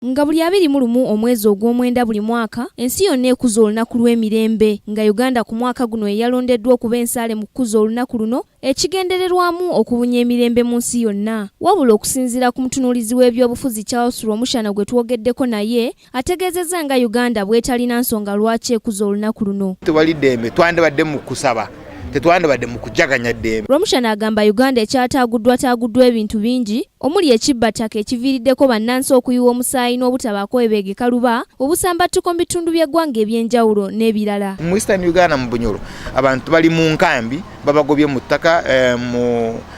Nga buli 21 omwezi ogw'omwenda buli mwaka ensi yonna ekuza olunaku lw'emirembe nga Uganda ku mwaka guno yalondeddwa okuba ensaale mu kukuza olunaku luno ekigendererwamu okubunya emirembe mu nsi yonna. Wabula okusinziira ku mutunuulizi w'ebyobufuzi Charles Romushana gwe twogeddeko naye ategeezezza nga Uganda bwetalina nsonga lwaki ekuza olunaku luno. Tewali ddembe, twandibadde mu kusaba, tetwandibadde mu kujaganya ddembe. Romushana agamba Uganda ekyataaguddwa ebintu bingi omuli ekibbattaka ekiviiriddeko bannansi okuyiwa omusaayi n'obutabaako ebeegeka luba obusambattuko mu bitundu by'eggwanga eby'enjawulo n'ebirala. Mu Eastern Uganda mu Bunyoro abantu bali mu nkambi babagobye mu ttaka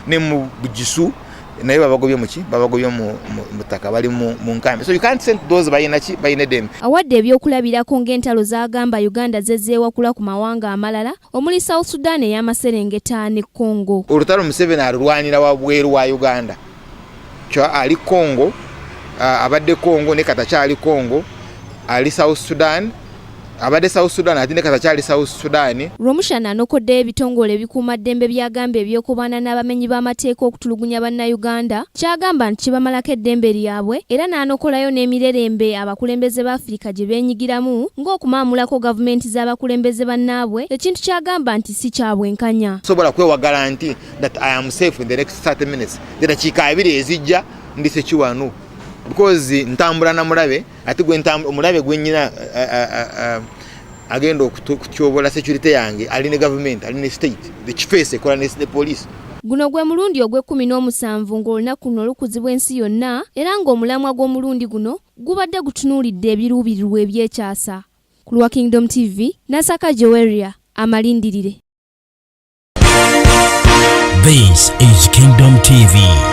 ne mu Bugisu naye babagobye mu ttaka bali mu nkambi. So you can't send those bayina ddembe. Awadde ebyokulabirako ng'entalo z'agamba Uganda zezeewakula ku mawanga amalala omuli South Sudan ey'amaserengeta ne Congo. Olutalo Museveni alulwanira wabweru wa Uganda. Ali Congo, abadde Congo ne katakyali Congo, ali South Sudan, abadde South Sudan ate ne katakyali South Sudan. Romushana anokodde ebitongole ebikuuma ddembe byagamba ebyokubaana n'abamenyi b'amateeka okutulugunya bannayuganda kyagamba nti kibamalako eddembe lyabwe era n'anokolayo n'emirerembe abakulembeze b'Afirika gye beenyigiramu ng'okumaamulako gavumenti z'abakulembeze bannaabwe ekintu kyagamba nti si kyabwenkanya. Sobola kwewagala nti that I am safe in the next 30 minutes. Eddakiika 2 ezijja ndi sekiwano. Because ntambula na mulabe ate gwe omulabe gwennyina agenda okutyobola security yange ali ne government ali ne state the chief ekola ne police. Guno gwe mulundi ogw'17 ng'olunaku luno lukuzibwa ensi yonna era ng'omulamwa gw'omulundi guno gubadde gutunuulidde ebiruubirirwa ebyekyasa. Ku lwa Kingdom TV, Nasaka Joweria, amalindirire. This is Kingdom TV.